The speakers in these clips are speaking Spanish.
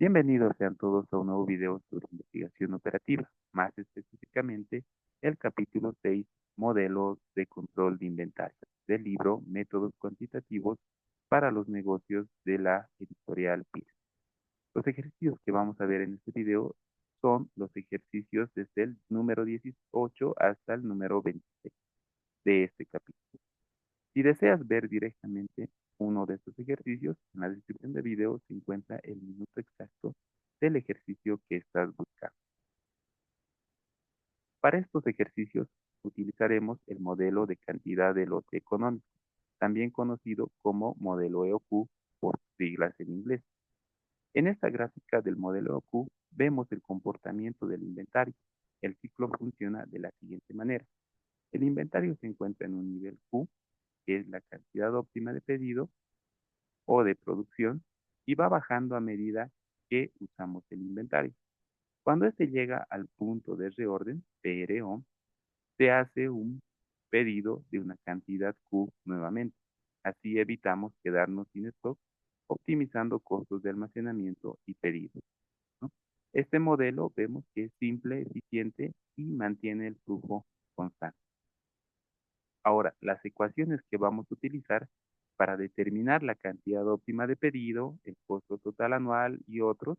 Bienvenidos sean todos a un nuevo video sobre investigación operativa, más específicamente el capítulo 6, modelos de control de inventario, del libro Métodos cuantitativos para los negocios de la editorial PIR. Los ejercicios que vamos a ver en este video son los ejercicios desde el número 18 hasta el número 26 de este capítulo. Si deseas ver directamente uno de estos ejercicios, en la descripción del video se encuentra el minuto exacto del ejercicio que estás buscando. Para estos ejercicios utilizaremos el modelo de cantidad de lote económico, también conocido como modelo EOQ por siglas en inglés. En esta gráfica del modelo EOQ vemos el comportamiento del inventario. El ciclo funciona de la siguiente manera. El inventario se encuentra en un nivel Q, que es la cantidad óptima de pedido o de producción, y va bajando a medida que usamos el inventario. Cuando este llega al punto de reorden, PRO, se hace un pedido de una cantidad Q nuevamente. Así evitamos quedarnos sin stock, optimizando costos de almacenamiento y pedidos, ¿no? Este modelo vemos que es simple, eficiente y mantiene el flujo constante. Ahora, las ecuaciones que vamos a utilizar para determinar la cantidad óptima de pedido, el costo total anual y otros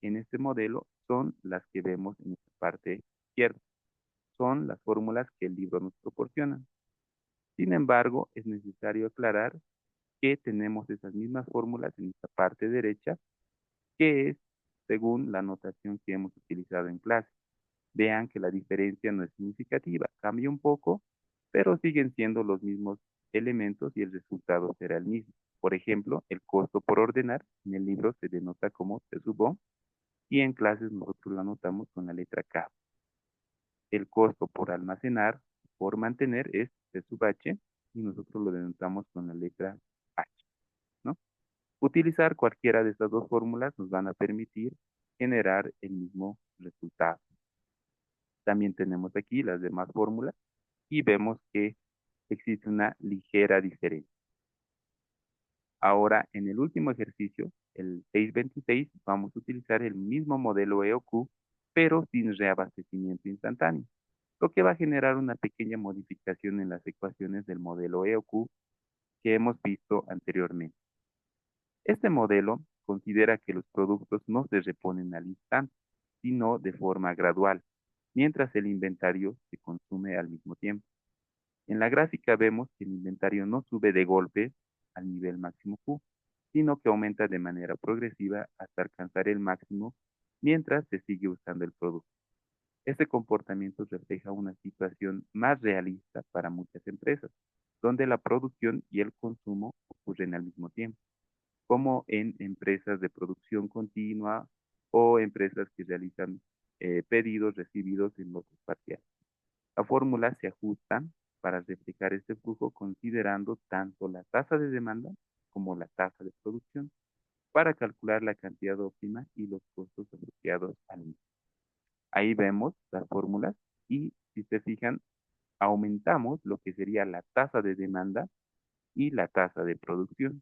en este modelo son las que vemos en esta parte izquierda. Son las fórmulas que el libro nos proporciona. Sin embargo, es necesario aclarar que tenemos esas mismas fórmulas en esta parte derecha, que es según la notación que hemos utilizado en clase. Vean que la diferencia no es significativa, cambia un poco, pero siguen siendo los mismos elementos y el resultado será el mismo. Por ejemplo, el costo por ordenar en el libro se denota como T sub O y en clases nosotros lo anotamos con la letra K. El costo por almacenar, por mantener es T sub H y nosotros lo denotamos con la letra H, ¿no? Utilizar cualquiera de estas dos fórmulas nos van a permitir generar el mismo resultado. También tenemos aquí las demás fórmulas y vemos que existe una ligera diferencia. Ahora, en el último ejercicio, el 626, vamos a utilizar el mismo modelo EOQ, pero sin reabastecimiento instantáneo, lo que va a generar una pequeña modificación en las ecuaciones del modelo EOQ que hemos visto anteriormente. Este modelo considera que los productos no se reponen al instante, sino de forma gradual, mientras el inventario se consume al mismo tiempo. En la gráfica vemos que el inventario no sube de golpe al nivel máximo Q, sino que aumenta de manera progresiva hasta alcanzar el máximo mientras se sigue usando el producto. Este comportamiento refleja una situación más realista para muchas empresas, donde la producción y el consumo ocurren al mismo tiempo, como en empresas de producción continua o empresas que realizan pedidos recibidos en lotes parciales. La fórmula se ajusta para reflejar este flujo considerando tanto la tasa de demanda como la tasa de producción para calcular la cantidad óptima y los costos asociados al mismo. Ahí vemos las fórmulas y si se fijan, aumentamos lo que sería la tasa de demanda y la tasa de producción.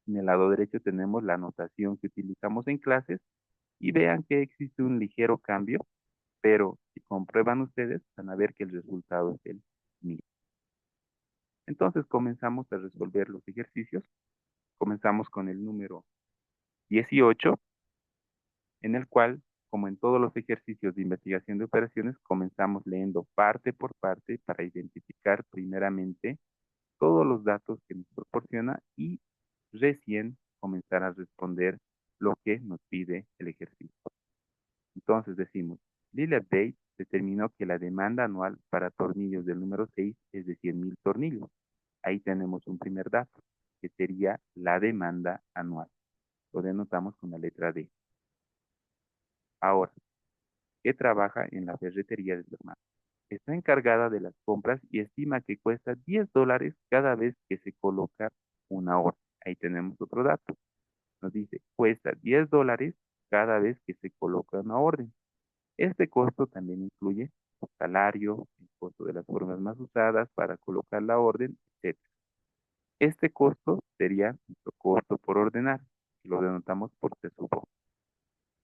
En el lado derecho tenemos la notación que utilizamos en clases y vean que existe un ligero cambio, pero si comprueban ustedes van a ver que el resultado es el mismo. Entonces comenzamos a resolver los ejercicios. Comenzamos con el número 18, en el cual, como en todos los ejercicios de investigación de operaciones, comenzamos leyendo parte por parte para identificar primeramente todos los datos que nos proporciona y recién comenzar a responder lo que nos pide el ejercicio. Entonces decimos, Lillard Day determinó que la demanda anual para tornillos del número 6 es de 100,000 tornillos. Ahí tenemos un primer dato, que sería la demanda anual. Lo denotamos con la letra D. Ahora, ¿qué trabaja en la ferretería de su hermano? Está encargada de las compras y estima que cuesta $10 cada vez que se coloca una orden. Ahí tenemos otro dato. Nos dice, cuesta $10 cada vez que se coloca una orden. Este costo también incluye el salario, el costo de las formas más usadas para colocar la orden, etc. Este costo sería nuestro costo por ordenar, que lo denotamos por T sub O.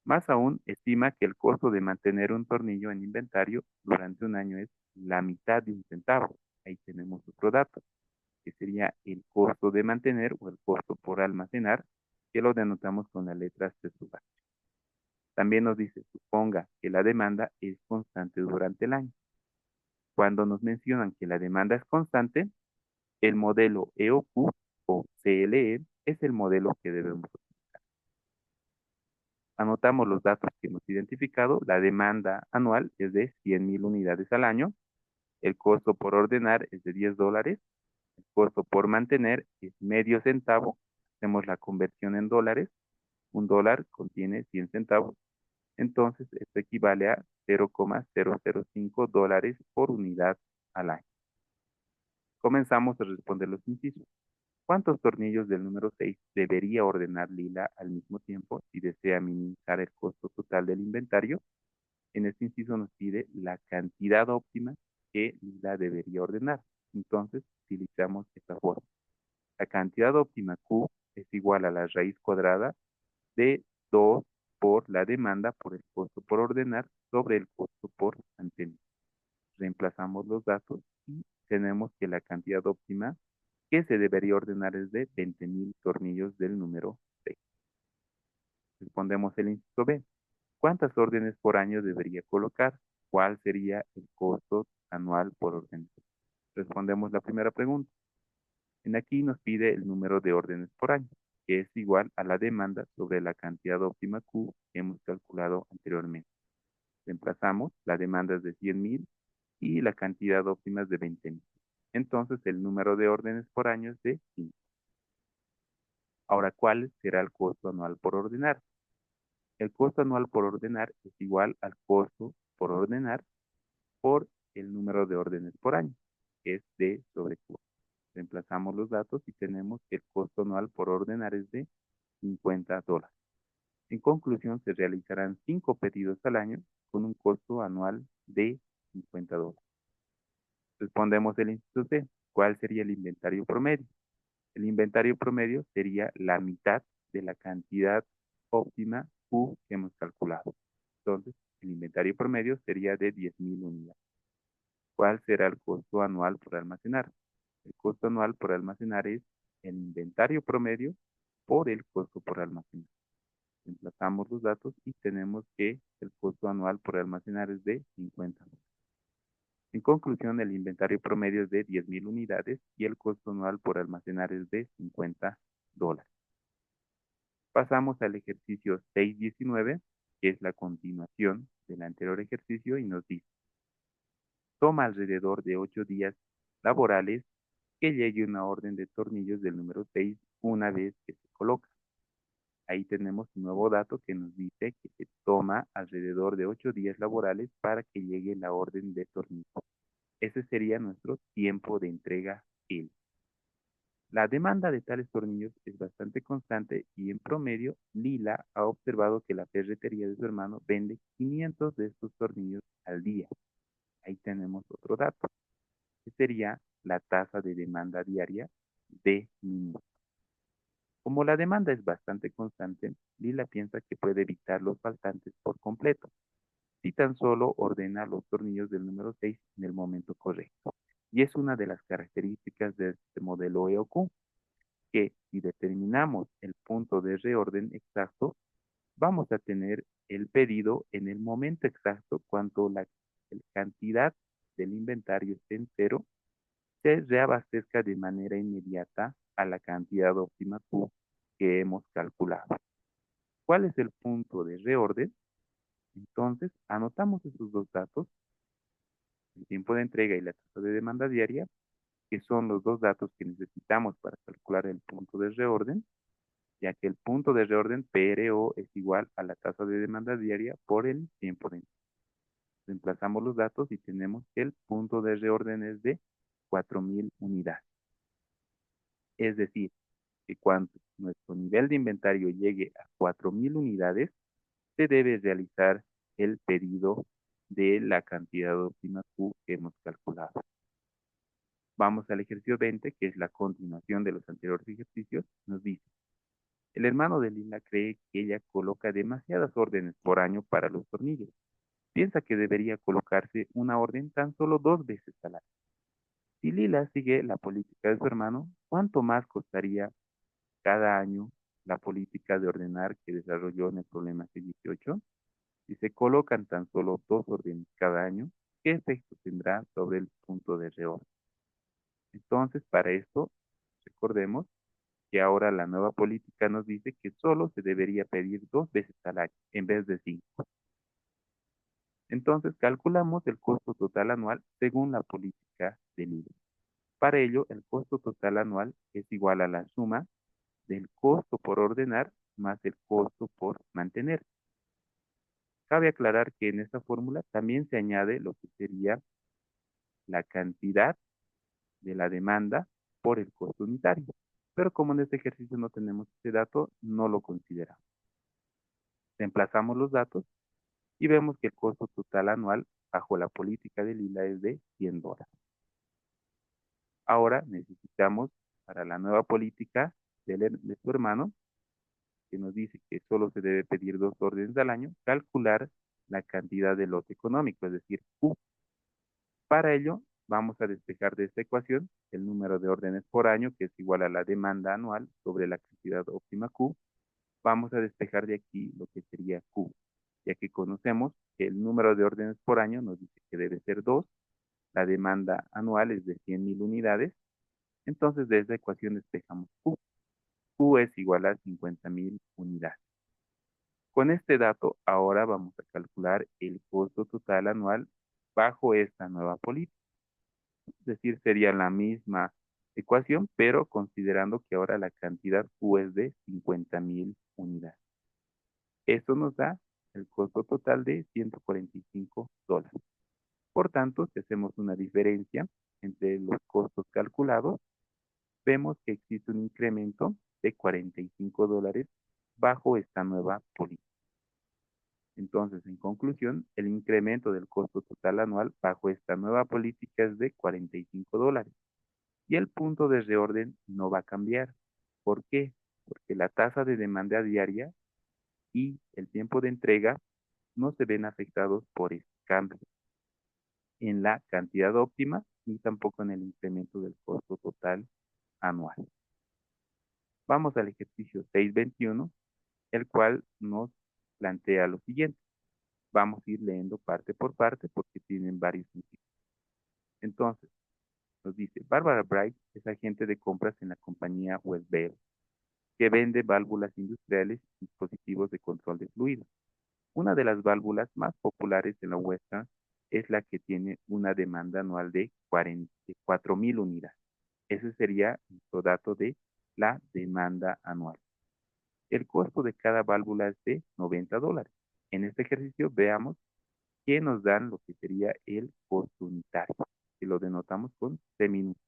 Más aún, estima que el costo de mantener un tornillo en inventario durante un año es la mitad de un centavo. Ahí tenemos otro dato, que sería el costo de mantener o el costo por almacenar, que lo denotamos con las letras de suba. También nos dice, suponga que la demanda es constante durante el año. Cuando nos mencionan que la demanda es constante, el modelo EOQ o CLE es el modelo que debemos utilizar. Anotamos los datos que hemos identificado. La demanda anual es de 100.000 unidades al año. El costo por ordenar es de $10. El costo por mantener es medio centavo. Hacemos la conversión en dólares. Un dólar contiene 100 centavos. Entonces, esto equivale a 0,005 dólares por unidad al año. Comenzamos a responder los incisos. ¿Cuántos tornillos del número 6 debería ordenar Lila al mismo tiempo si desea minimizar el costo total del inventario? En este inciso nos pide la cantidad óptima que Lila debería ordenar. Entonces, utilizamos esta forma. La cantidad óptima Q es igual a la raíz cuadrada de 2 por la demanda por el costo por ordenar sobre el costo por mantener. Reemplazamos los datos y tenemos que la cantidad óptima que se debería ordenar es de 20.000 tornillos del número 6. Respondemos el inciso B. ¿Cuántas órdenes por año debería colocar? ¿Cuál sería el costo anual por orden? Respondemos la primera pregunta. En aquí nos pide el número de órdenes por año, que es igual a la demanda sobre la cantidad óptima Q que hemos calculado anteriormente. Reemplazamos, la demanda es de 100.000 y la cantidad óptima es de 20.000. Entonces el número de órdenes por año es de 5. Ahora, ¿cuál será el costo anual por ordenar? El costo anual por ordenar es igual al costo por ordenar por el número de órdenes por año, que es D sobre Q. Reemplazamos los datos y tenemos que el costo anual por ordenar es de $50. En conclusión, se realizarán 5 pedidos al año con un costo anual de $50. Respondemos el inciso C. ¿Cuál sería el inventario promedio? El inventario promedio sería la mitad de la cantidad óptima Q que hemos calculado. Entonces, el inventario promedio sería de 10.000 unidades. ¿Cuál será el costo anual por almacenar? El costo anual por almacenar es el inventario promedio por el costo por almacenar. Reemplazamos los datos y tenemos que el costo anual por almacenar es de $50. En conclusión, el inventario promedio es de 10.000 unidades y el costo anual por almacenar es de $50. Pasamos al ejercicio 6.19, que es la continuación del anterior ejercicio y nos dice, toma alrededor de 8 días laborales que llegue una orden de tornillos del número 6 una vez que se coloca. Ahí tenemos un nuevo dato que nos dice que se toma alrededor de 8 días laborales para que llegue la orden de tornillos. Ese sería nuestro tiempo de entrega L. La demanda de tales tornillos es bastante constante y en promedio Lila ha observado que la ferretería de su hermano vende 500 de estos tornillos al día. Ahí tenemos otro dato, que sería la tasa de demanda diaria de minutos. Como la demanda es bastante constante, Lila piensa que puede evitar los faltantes por completo si tan solo ordena los tornillos del número 6 en el momento correcto. Y es una de las características de este modelo EOQ, que si determinamos el punto de reorden exacto, vamos a tener el pedido en el momento exacto cuando la cantidad del inventario esté en cero, se reabastezca de manera inmediata a la cantidad óptima Q que hemos calculado. ¿Cuál es el punto de reorden? Entonces, anotamos esos dos datos, el tiempo de entrega y la tasa de demanda diaria, que son los dos datos que necesitamos para calcular el punto de reorden, ya que el punto de reorden PRO es igual a la tasa de demanda diaria por el tiempo de entrega. Reemplazamos los datos y tenemos que el punto de reorden es de 4.000 unidades. Es decir, que cuando nuestro nivel de inventario llegue a 4.000 unidades, se debe realizar el pedido de la cantidad óptima Q que hemos calculado. Vamos al ejercicio 20, que es la continuación de los anteriores ejercicios. Nos dice, El hermano de Lila cree que ella coloca demasiadas órdenes por año para los tornillos. Piensa que debería colocarse una orden tan solo 2 veces al año. Si Lila sigue la política de su hermano, ¿cuánto más costaría cada año la política de ordenar que desarrolló en el problema C18? Si se colocan tan solo 2 órdenes cada año, ¿qué efecto tendrá sobre el punto de reorden? Entonces, para esto, recordemos que ahora la nueva política nos dice que solo se debería pedir 2 veces al año en vez de 5. Entonces, calculamos el costo total anual según la política del IVA. Para ello, el costo total anual es igual a la suma del costo por ordenar más el costo por mantener. Cabe aclarar que en esta fórmula también se añade lo que sería la cantidad de la demanda por el costo unitario. Pero como en este ejercicio no tenemos ese dato, no lo consideramos. Reemplazamos los datos y vemos que el costo total anual bajo la política de Lila es de $100. Ahora necesitamos para la nueva política de su hermano, que nos dice que solo se debe pedir 2 órdenes al año, calcular la cantidad de lote económico, es decir, Q. Para ello, vamos a despejar de esta ecuación el número de órdenes por año, que es igual a la demanda anual sobre la cantidad óptima Q. Vamos a despejar de aquí lo que sería Q, ya que conocemos que el número de órdenes por año nos dice que debe ser 2, la demanda anual es de 100.000 unidades, entonces de esta ecuación despejamos Q. Q es igual a 50.000 unidades. Con este dato, ahora vamos a calcular el costo total anual bajo esta nueva política. Es decir, sería la misma ecuación, pero considerando que ahora la cantidad Q es de 50.000 unidades. Esto nos da el costo total de $145. Por tanto, si hacemos una diferencia entre los costos calculados, vemos que existe un incremento de $45 bajo esta nueva política. Entonces, en conclusión, el incremento del costo total anual bajo esta nueva política es de $45. Y el punto de reorden no va a cambiar. ¿Por qué? Porque la tasa de demanda diaria y el tiempo de entrega no se ven afectados por este cambio en la cantidad óptima ni tampoco en el incremento del costo total anual. Vamos al ejercicio 621, el cual nos plantea lo siguiente. Vamos a ir leyendo parte por parte porque tienen varios sentidos. Entonces, nos dice, Barbara Bright es agente de compras en la compañía Westbell, que vende válvulas industriales y dispositivos de control de fluidos. Una de las válvulas más populares en la Western es la que tiene una demanda anual de 44.000 unidades. Ese sería nuestro dato de la demanda anual. El costo de cada válvula es de $90. En este ejercicio veamos que nos dan lo que sería el costo unitario, que lo denotamos con C minúscula.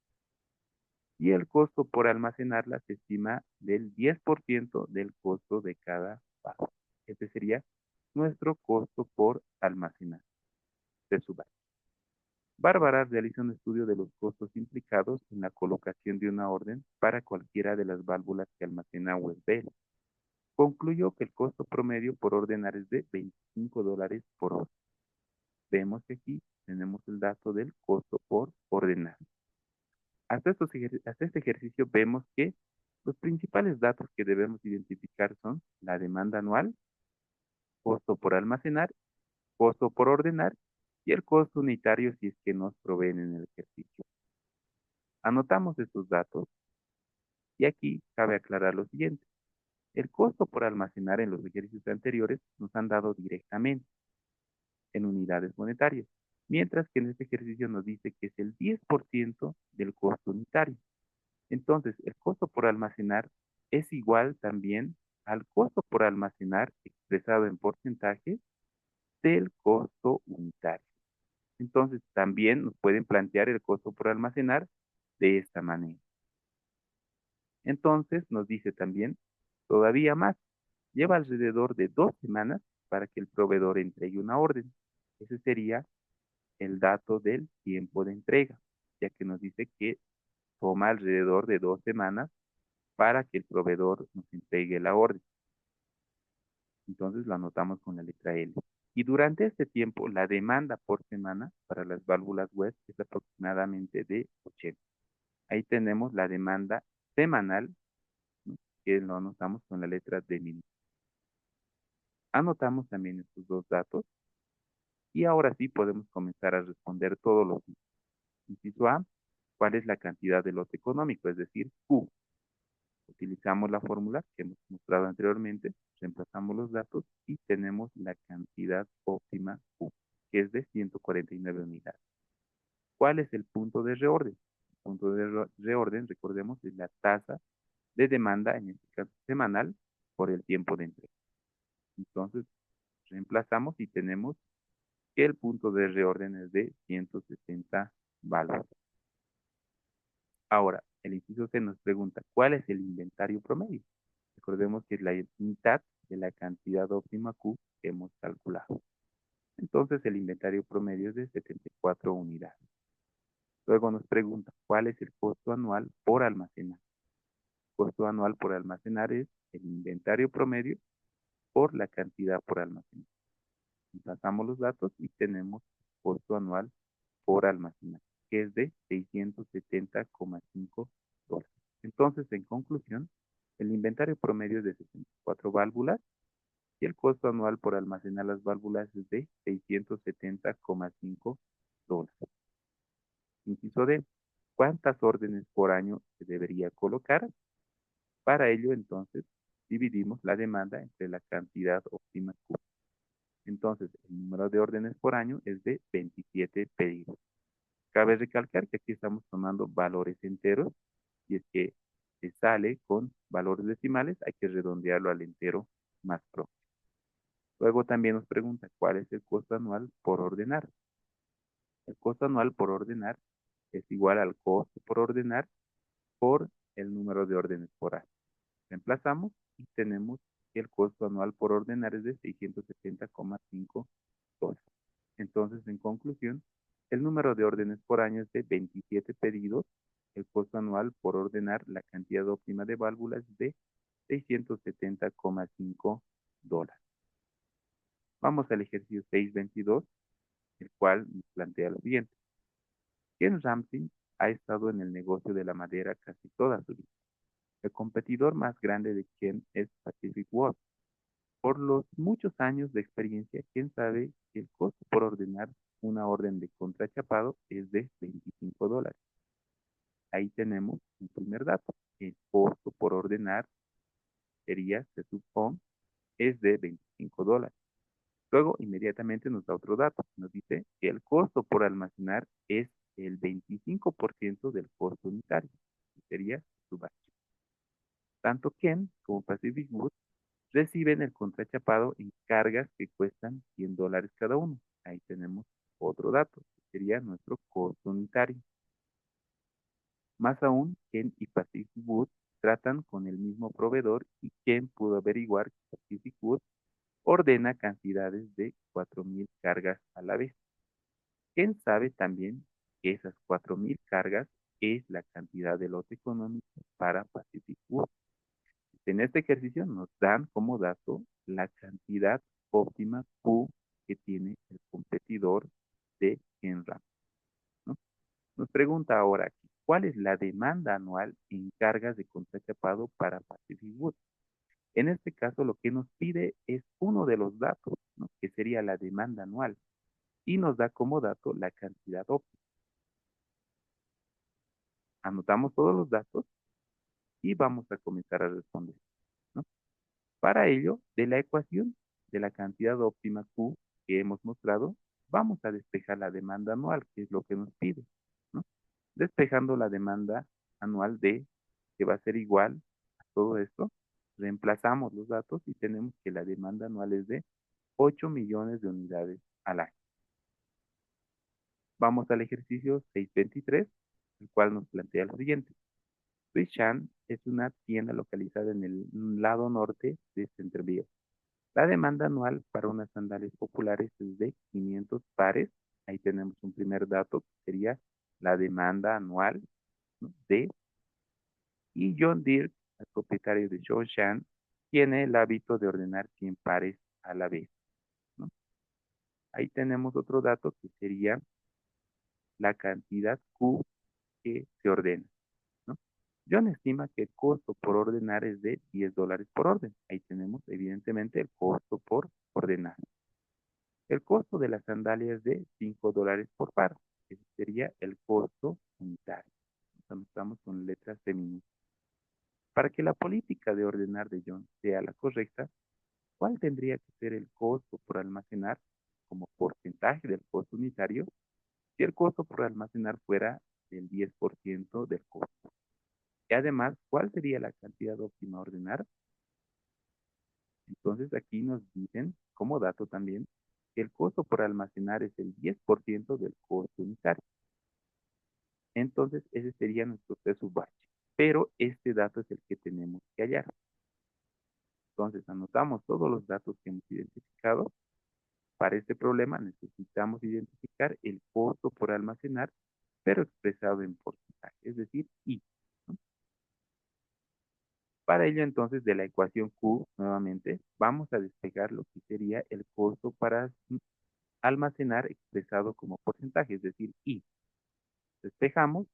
Y el costo por almacenarla se estima del 10% del costo de cada válvula. Este sería nuestro costo por almacenar. Se sube. Bárbara realiza un estudio de los costos implicados en la colocación de una orden para cualquiera de las válvulas que almacena Westbell. Concluyó que el costo promedio por ordenar es de $25 por orden. Vemos que aquí tenemos el dato del costo por ordenar. Hasta este ejercicio vemos que los principales datos que debemos identificar son la demanda anual, costo por almacenar, costo por ordenar y el costo unitario si es que nos proveen en el ejercicio. Anotamos estos datos y aquí cabe aclarar lo siguiente. El costo por almacenar en los ejercicios anteriores nos han dado directamente en unidades monetarias, mientras que en este ejercicio nos dice que es el 10% del costo unitario. Entonces, el costo por almacenar es igual también al costo por almacenar expresado en porcentaje del costo unitario. Entonces, también nos pueden plantear el costo por almacenar de esta manera. Entonces, nos dice también, todavía más, lleva alrededor de 2 semanas para que el proveedor entregue una orden. Ese sería el dato del tiempo de entrega, ya que nos dice que toma alrededor de 2 semanas para que el proveedor nos entregue la orden. Entonces lo anotamos con la letra L. Y durante este tiempo, la demanda por semana para las válvulas web es aproximadamente de 80. Ahí tenemos la demanda semanal, ¿no? Que lo anotamos con la letra D minúscula. Anotamos también estos dos datos y ahora sí podemos comenzar a responder todos los días. Inciso A, ¿cuál es la cantidad de lote económico? Es decir, Q. Utilizamos la fórmula que hemos mostrado anteriormente, reemplazamos los datos y tenemos la cantidad óptima Q, que es de 149 unidades. ¿Cuál es el punto de reorden? El punto de reorden, recordemos, es la tasa de demanda, en este caso semanal, por el tiempo de entrega. Entonces, reemplazamos y tenemos que el punto de reorden es de 160 válvulas. Ahora, el inciso C nos pregunta, ¿cuál es el inventario promedio? Recordemos que es la mitad de la cantidad óptima Q que hemos calculado. Entonces, el inventario promedio es de 74 unidades. Luego nos pregunta, ¿cuál es el costo anual por almacenar? El costo anual por almacenar es el inventario promedio por la cantidad por almacenar. Pasamos los datos y tenemos costo anual por almacenar, que es de 670,5 dólares. Entonces, en conclusión, el inventario promedio es de 64 válvulas y el costo anual por almacenar las válvulas es de 670,5 dólares. Inciso D. ¿Cuántas órdenes por año se debería colocar? Para ello, entonces, dividimos la demanda entre la cantidad óptima Q. Entonces, el número de órdenes por año es de 27 pedidos. Cabe recalcar que aquí estamos tomando valores enteros y es que se sale con valores decimales, hay que redondearlo al entero más propio. Luego también nos pregunta cuál es el costo anual por ordenar. El costo anual por ordenar es igual al costo por ordenar por el número de órdenes por año. Reemplazamos y tenemos que el costo anual por ordenar es de 670,5 dólares. Entonces, en conclusión, el número de órdenes por año es de 27 pedidos. El costo anual por ordenar la cantidad óptima de válvulas de 670,5 dólares. Vamos al ejercicio 622, el cual nos plantea lo siguiente. Ken Ramsey ha estado en el negocio de la madera casi toda su vida. El competidor más grande de Ken es Pacific Wood. Por los muchos años de experiencia, Ken sabe que el costo por ordenar una orden de contrachapado es de 25 dólares. Ahí tenemos un primer dato. El costo por ordenar sería, se supone, es de 25 dólares. Luego, inmediatamente nos da otro dato. Nos dice que el costo por almacenar es el 25% del costo unitario. Sería su base. Tanto Ken como Pacific Wood reciben el contrachapado en cargas que cuestan 100 dólares cada uno. Ahí tenemos otro dato, que sería nuestro costo unitario. Más aún, Ken y Pacific Wood tratan con el mismo proveedor y Ken pudo averiguar que Pacific Wood ordena cantidades de 4,000 cargas a la vez. Ken sabe también que esas 4,000 cargas es la cantidad de lote económico para Pacific Wood. En este ejercicio nos dan como dato la cantidad óptima Q que tiene el competidor de Enram, ¿no? Nos pregunta ahora, ¿cuál es la demanda anual en cargas de contrachapado para Pacific Wood? En este caso, lo que nos pide es uno de los datos, ¿no? Que sería la demanda anual, y nos da como dato la cantidad óptima. Anotamos todos los datos y vamos a comenzar a responder, ¿no? Para ello, de la ecuación de la cantidad óptima Q que hemos mostrado, vamos a despejar la demanda anual, que es lo que nos pide, ¿no? Despejando la demanda anual D, que va a ser igual a todo esto, reemplazamos los datos y tenemos que la demanda anual es de 8 millones de unidades al año. Vamos al ejercicio 623, el cual nos plantea lo siguiente. Chan es una tienda localizada en el lado norte de Centerville. La demanda anual para unas sandalias populares es de 500 pares. Ahí tenemos un primer dato que sería la demanda anual, ¿no? de y John Deere el propietario de Shoshan, tiene el hábito de ordenar 100 pares a la vez, ¿no? Ahí tenemos otro dato que sería la cantidad Q que se ordena, ¿no? John estima que el costo por ordenar es de $10 por orden. Ahí tenemos evidentemente el costo por ordenar. El costo de las sandalias es de $5 por par. Ese sería el costo unitario. Nos anotamos con letras femeninas. Para que la política de ordenar de John sea la correcta, ¿cuál tendría que ser el costo por almacenar como porcentaje del costo unitario si el costo por almacenar fuera del 10% del costo? Y además, ¿cuál sería la cantidad óptima a ordenar? Entonces aquí nos dicen, como dato también, que el costo por almacenar es el 10% del costo unitario. Entonces ese sería nuestro T-sub-H. Pero este dato es el que tenemos que hallar. Entonces anotamos todos los datos que hemos identificado. Para este problema necesitamos identificar el costo por almacenar, pero expresado en porcentaje, es decir, I, ¿no? Para ello, entonces, de la ecuación Q, nuevamente, vamos a despegar lo que sería el costo para almacenar expresado como porcentaje, es decir, I. Despejamos,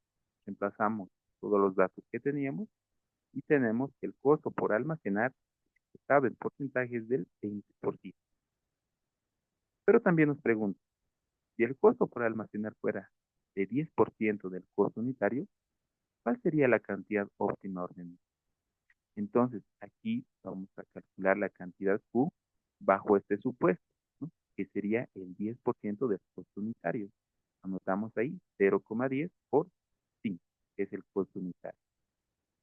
reemplazamos todos los datos que teníamos y tenemos que el costo por almacenar expresado en porcentaje es del 20%. Pero también nos pregunta, si el costo por almacenar fuera de 10% del costo unitario, ¿cuál sería la cantidad óptima ordenada? Entonces, aquí vamos a calcular la cantidad Q bajo este supuesto, ¿no? Que sería el 10% del costo unitario. Anotamos ahí 0,10 por 5, que es el costo unitario.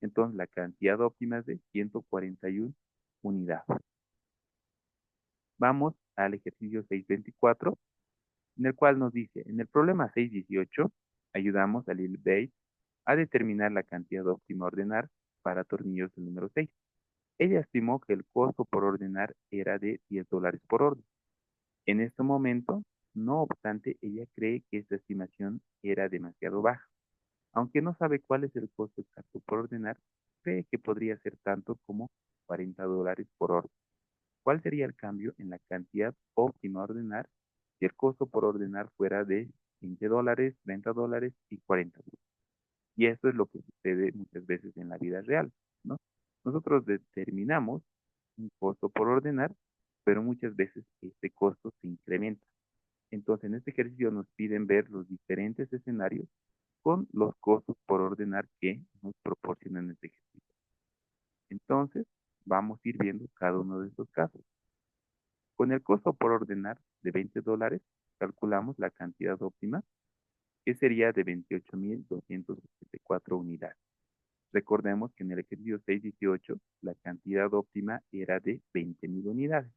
Entonces, la cantidad óptima es de 141 unidades. Vamos al ejercicio 624, en el cual nos dice, en el problema 618, ayudamos al ILBATE a determinar la cantidad óptima a ordenar para tornillos del número 6. Ella estimó que el costo por ordenar era de $10 por orden. En este momento, no obstante, ella cree que esta estimación era demasiado baja. Aunque no sabe cuál es el costo exacto por ordenar, cree que podría ser tanto como $40 por orden. ¿Cuál sería el cambio en la cantidad óptima a ordenar si el costo por ordenar fuera de $20, $30 y $40? Y esto es lo que sucede muchas veces en la vida real, ¿no? Nosotros determinamos un costo por ordenar, pero muchas veces este costo se incrementa. Entonces, en este ejercicio nos piden ver los diferentes escenarios con los costos por ordenar que nos proporcionan este ejercicio. Entonces, vamos a ir viendo cada uno de estos casos. Con el costo por ordenar de $20, calculamos la cantidad óptima, que sería de 28.274 unidades. Recordemos que en el ejercicio 618 la cantidad óptima era de 20.000 unidades.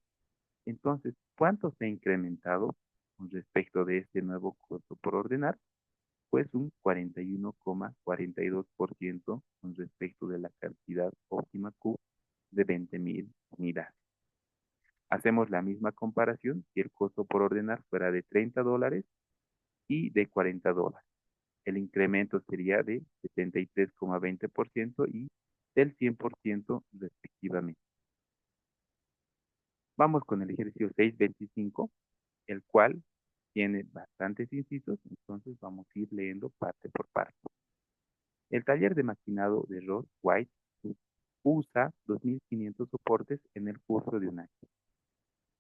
Entonces, ¿cuánto se ha incrementado con respecto de este nuevo costo por ordenar? Pues un 41,42% con respecto de la cantidad óptima Q de 20.000 unidades. Hacemos la misma comparación si el costo por ordenar fuera de $30 y de $40. El incremento sería de 73,20% y del 100% respectivamente. Vamos con el ejercicio 625, el cual tiene bastantes incisos, entonces vamos a ir leyendo parte por parte. El taller de maquinado de Ross White usa 2.500 soportes en el curso de un año.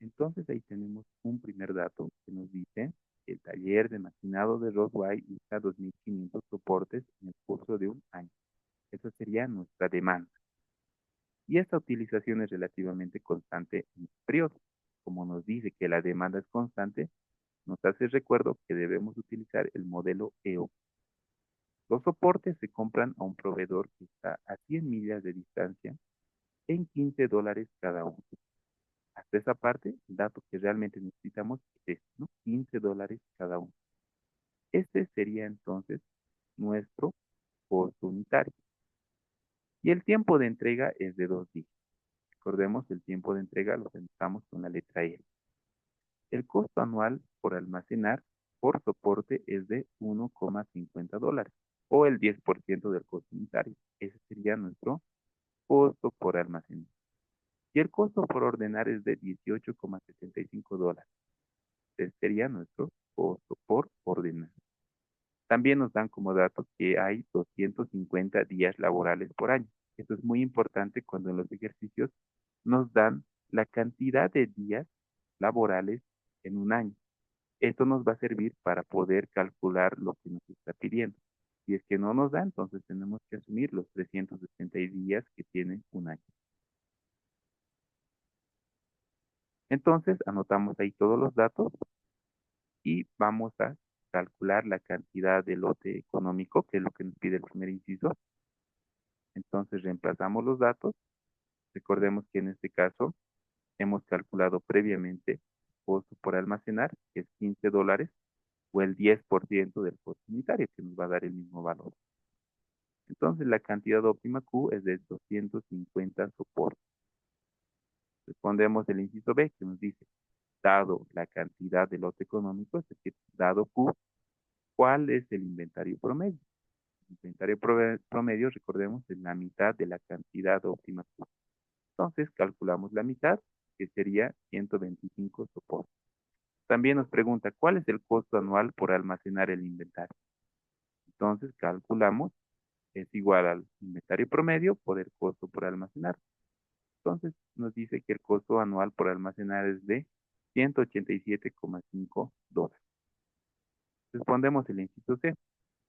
Entonces ahí tenemos un primer dato que nos dice que el taller de maquinado de Ross White usa 2.500 soportes en el curso de un año. Esa sería nuestra demanda. Y esta utilización es relativamente constante en el periodo. Como nos dice que la demanda es constante, nos hace recuerdo que debemos utilizar el modelo EO. Los soportes se compran a un proveedor que está a 100 millas de distancia en $15 cada uno. Hasta esa parte, el dato que realmente necesitamos es este, ¿no? $15 cada uno. Este sería entonces nuestro costo unitario. Y el tiempo de entrega es de 2 días. Recordemos, el tiempo de entrega lo pensamos con la letra L. El costo anual por almacenar por soporte es de $1,50 o el 10% del costo unitario. Ese sería nuestro costo por almacenar. Y el costo por ordenar es de $18,75. Este sería nuestro costo por ordenar. También nos dan como dato que hay 250 días laborales por año. Esto es muy importante cuando en los ejercicios nos dan la cantidad de días laborales en un año. Esto nos va a servir para poder calcular lo que nos está pidiendo. Si es que no nos da, entonces tenemos que asumir los 360 días que tiene un año. Entonces, anotamos ahí todos los datos y vamos a calcular la cantidad de lote económico, que es lo que nos pide el primer inciso. Entonces, reemplazamos los datos. Recordemos que en este caso hemos calculado previamente costo por almacenar, que es $15, o el 10% del costo unitario, que nos va a dar el mismo valor. Entonces, la cantidad óptima Q es de 250 soportes. Respondemos el inciso B, que nos dice, dado la cantidad de lote económico, es decir, dado Q, ¿cuál es el inventario promedio? El inventario promedio, recordemos, es la mitad de la cantidad óptima Q. Entonces, calculamos la mitad, que sería 125 soportes. También nos pregunta, ¿cuál es el costo anual por almacenar el inventario? Entonces, calculamos, es igual al inventario promedio por el costo por almacenar. Entonces, nos dice que el costo anual por almacenar es de $187,5. Respondemos el inciso C.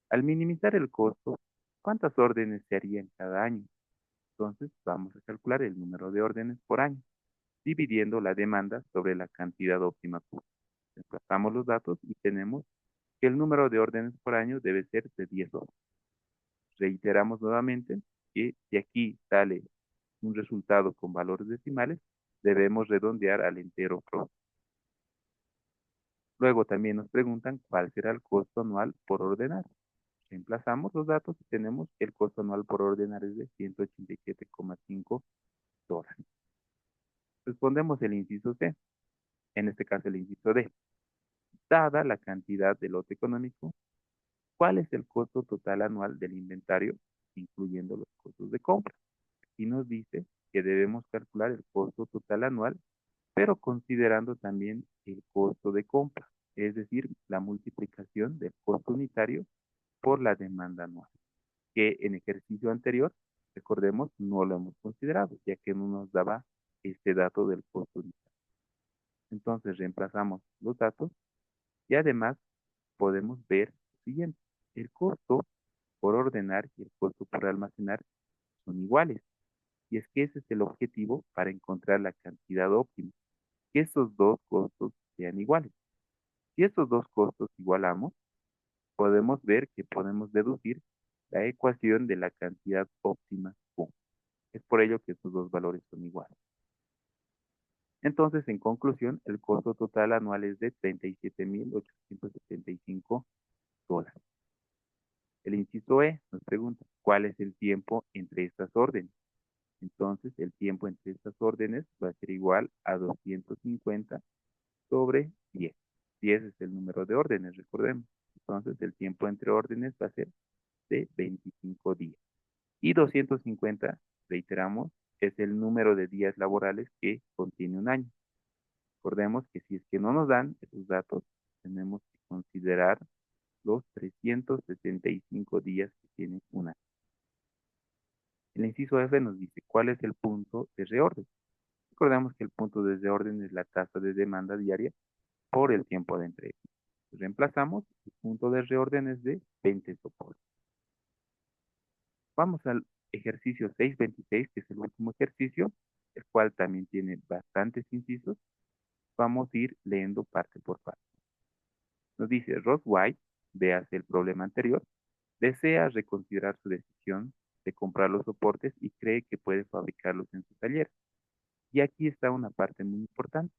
Al minimizar el costo, ¿cuántas órdenes se harían cada año? Entonces, vamos a calcular el número de órdenes por año, dividiendo la demanda sobre la cantidad óptima Q. Reemplazamos los datos y tenemos que el número de órdenes por año debe ser de 10 órdenes. Reiteramos nuevamente que si aquí sale un resultado con valores decimales, debemos redondear al entero pro. Luego también nos preguntan cuál será el costo anual por ordenar. Reemplazamos los datos y tenemos que el costo anual por ordenar es de $187,5. Respondemos el inciso C, en este caso el inciso D. Dada la cantidad de lote económico, ¿cuál es el costo total anual del inventario, incluyendo los costos de compra? Y nos dice que debemos calcular el costo total anual, pero considerando también el costo de compra, es decir, la multiplicación del costo unitario por la demanda anual, que en ejercicio anterior, recordemos, no lo hemos considerado, ya que no nos daba este dato del costo unitario. Entonces reemplazamos los datos y además podemos ver lo siguiente. El costo por ordenar y el costo por almacenar son iguales. Y es que ese es el objetivo para encontrar la cantidad óptima, que esos dos costos sean iguales. Si estos dos costos igualamos, podemos ver que podemos deducir la ecuación de la cantidad óptima Q. Es por ello que estos dos valores son iguales. Entonces, en conclusión, el costo total anual es de $37,875. El inciso E nos pregunta, ¿cuál es el tiempo entre estas órdenes? Entonces, el tiempo entre estas órdenes va a ser igual a 250 sobre 10. 10 es el número de órdenes, recordemos. Entonces, el tiempo entre órdenes va a ser de 25 días. Y 250, reiteramos, es el número de días laborales que contiene un año. Recordemos que si es que no nos dan esos datos, tenemos que considerar los 365 días que tiene un año. El inciso F nos dice cuál es el punto de reorden. Recordemos que el punto de reorden es la tasa de demanda diaria por el tiempo de entrega. Reemplazamos, el punto de reorden es de 20 soportes. Vamos al ejercicio 626, que es el último ejercicio, el cual también tiene bastantes incisos. Vamos a ir leyendo parte por parte. Nos dice Ross White, véase el problema anterior, desea reconsiderar su decisión de comprar los soportes y cree que puede fabricarlos en su taller. Y aquí está una parte muy importante.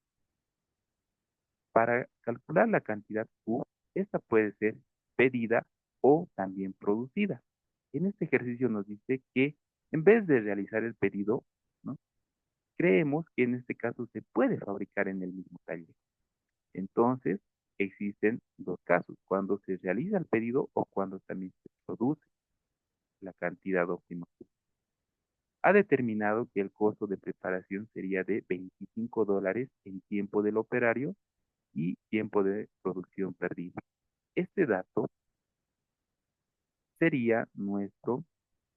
Para calcular la cantidad Q, esta puede ser pedida o también producida. En este ejercicio nos dice que en vez de realizar el pedido, ¿no? Creemos que en este caso se puede fabricar en el mismo taller. Entonces, existen dos casos, cuando se realiza el pedido o cuando también se produce la cantidad óptima. ha determinado que el costo de preparación sería de $25 en tiempo del operario y tiempo de producción perdido. Este dato sería nuestro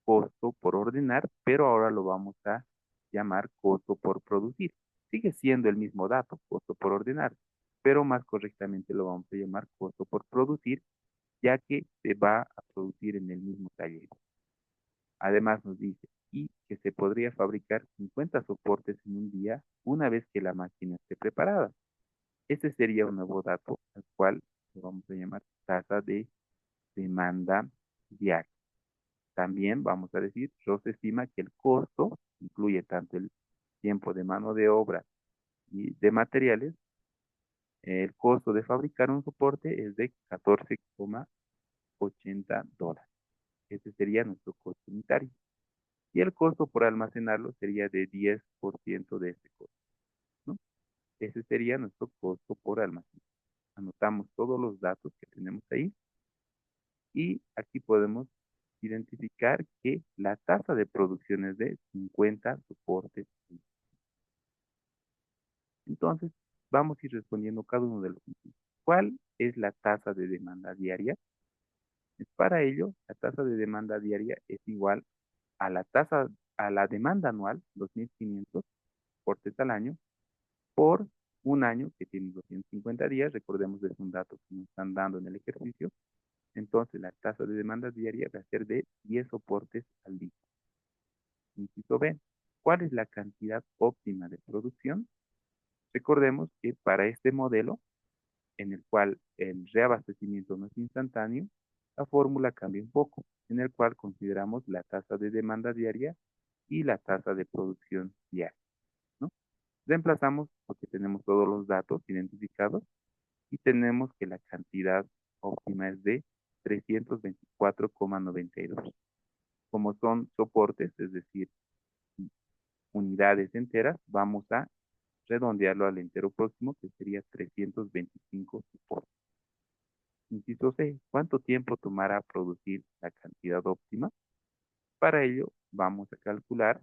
costo por ordenar, pero ahora lo vamos a llamar costo por producir. Sigue siendo el mismo dato, costo por ordenar, pero más correctamente lo vamos a llamar costo por producir, ya que se va a producir en el mismo taller. Además nos dice, y que se podría fabricar 50 soportes en un día una vez que la máquina esté preparada. Este sería un nuevo dato al cual lo vamos a llamar tasa de demanda diaria. También vamos a decir, se estima que el costo incluye tanto el tiempo de mano de obra y de materiales. El costo de fabricar un soporte es de $14,80. Ese sería nuestro costo unitario. Y el costo por almacenarlo sería de 10% de este costo, ¿no? Ese sería nuestro costo por almacenar. Anotamos todos los datos que tenemos ahí y aquí podemos identificar que la tasa de producción es de 50 soportes. Entonces, vamos a ir respondiendo cada uno de los puntos. ¿Cuál es la tasa de demanda diaria? Para ello, la tasa de demanda diaria es igual a a la demanda anual, 2.500 soportes al año, por un año que tiene 250 días. Recordemos que es un dato que nos están dando en el ejercicio. Entonces, la tasa de demanda diaria va a ser de 10 soportes al día. Inciso B. ¿Cuál es la cantidad óptima de producción? Recordemos que para este modelo, en el cual el reabastecimiento no es instantáneo, la fórmula cambia un poco, en el cual consideramos la tasa de demanda diaria y la tasa de producción diaria, ¿no? Reemplazamos porque tenemos todos los datos identificados y tenemos que la cantidad óptima es de 324,92. Como son soportes, es decir, unidades enteras, vamos a redondearlo al entero próximo, que sería 325 soportes. Inciso C, ¿cuánto tiempo tomará producir la cantidad óptima? Para ello, vamos a calcular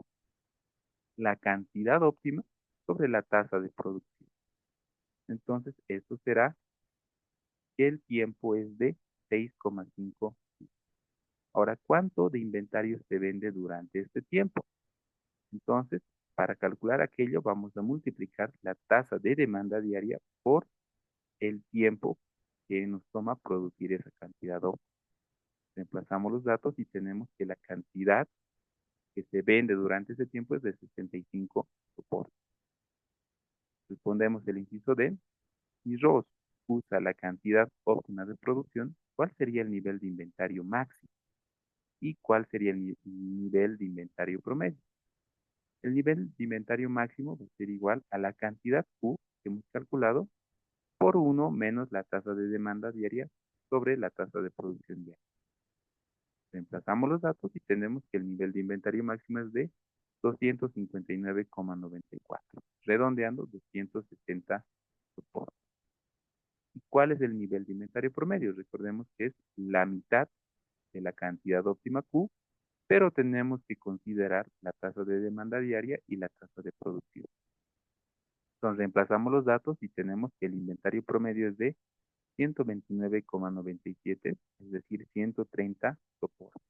la cantidad óptima sobre la tasa de producción. Entonces, esto será que el tiempo es de 6,5. Ahora, ¿cuánto de inventario se vende durante este tiempo? Entonces, para calcular aquello, vamos a multiplicar la tasa de demanda diaria por el tiempo que nos toma producir esa cantidad óptima. Reemplazamos los datos y tenemos que la cantidad que se vende durante ese tiempo es de 65 soportes. Respondemos el inciso D. Si Ross usa la cantidad óptima de producción, ¿cuál sería el nivel de inventario máximo? ¿Y cuál sería el nivel de inventario promedio? El nivel de inventario máximo va a ser igual a la cantidad Q que hemos calculado por 1 menos la tasa de demanda diaria sobre la tasa de producción diaria. Reemplazamos los datos y tenemos que el nivel de inventario máximo es de 259,94, redondeando 260 soportes. ¿Y cuál es el nivel de inventario promedio? Recordemos que es la mitad de la cantidad óptima Q, pero tenemos que considerar la tasa de demanda diaria y la tasa de producción. Entonces reemplazamos los datos y tenemos que el inventario promedio es de 129,97, es decir, 130 soportes.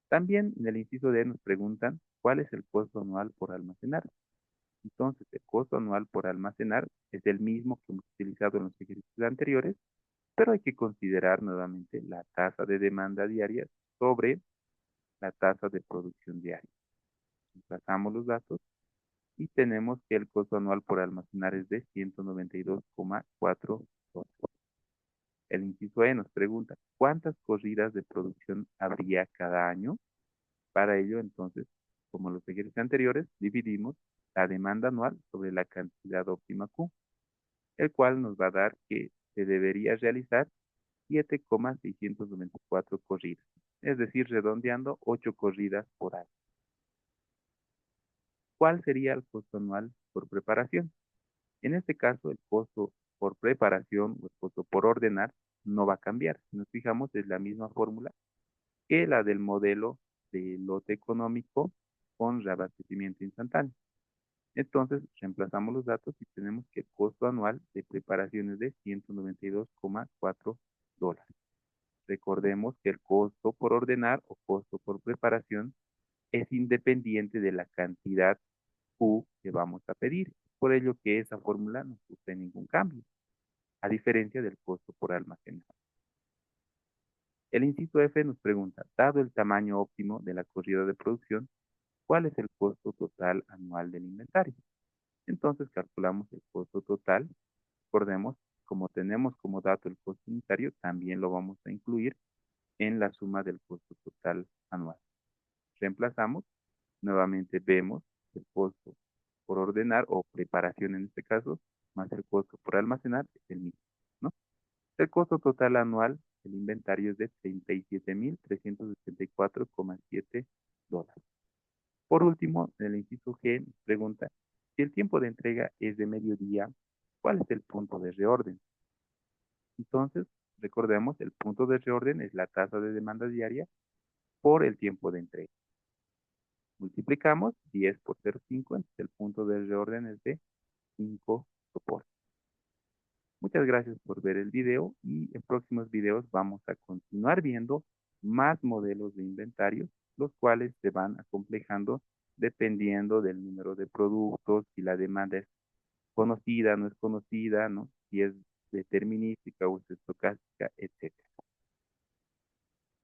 También en el inciso D nos preguntan cuál es el costo anual por almacenar. Entonces, el costo anual por almacenar es el mismo que hemos utilizado en los ejercicios anteriores, pero hay que considerar nuevamente la tasa de demanda diaria sobre la tasa de producción diaria. Sacamos los datos y tenemos que el costo anual por almacenar es de 192,4 dólares. El inciso E nos pregunta, ¿cuántas corridas de producción habría cada año? Para ello, entonces, como los ejercicios anteriores, dividimos la demanda anual sobre la cantidad óptima Q, el cual nos va a dar que se debería realizar 7,694 corridas, es decir, redondeando 8 corridas por año. ¿Cuál sería el costo anual por preparación? En este caso, el costo por preparación o el costo por ordenar no va a cambiar. Si nos fijamos, es la misma fórmula que la del modelo de lote económico con reabastecimiento instantáneo. Entonces, reemplazamos los datos y tenemos que el costo anual de preparación es de $192,4. Recordemos que el costo por ordenar o costo por preparación es independiente de la cantidad Q que vamos a pedir. Por ello que esa fórmula no sufre ningún cambio, a diferencia del costo por almacenado. El inciso F nos pregunta, dado el tamaño óptimo de la corrida de producción, ¿cuál es el costo total anual del inventario? Entonces calculamos el costo total. Recordemos, como tenemos como dato el costo unitario, también lo vamos a incluir en la suma del costo total anual. Reemplazamos, nuevamente vemos el costo por ordenar o preparación en este caso, más el costo por almacenar es el mismo, ¿no? El costo total anual del inventario es de $37,384,7. Por último, en el inciso G nos pregunta, si el tiempo de entrega es de mediodía, ¿cuál es el punto de reorden? Entonces, recordemos, el punto de reorden es la tasa de demanda diaria por el tiempo de entrega. Multiplicamos 10 por 0,5, entonces el punto de reorden es de 5 soportes. Muchas gracias por ver el video y en próximos videos vamos a continuar viendo más modelos de inventario, los cuales se van acomplejando dependiendo del número de productos, si la demanda es conocida, no es conocida, ¿no? Si es determinística o es estocástica, etcétera.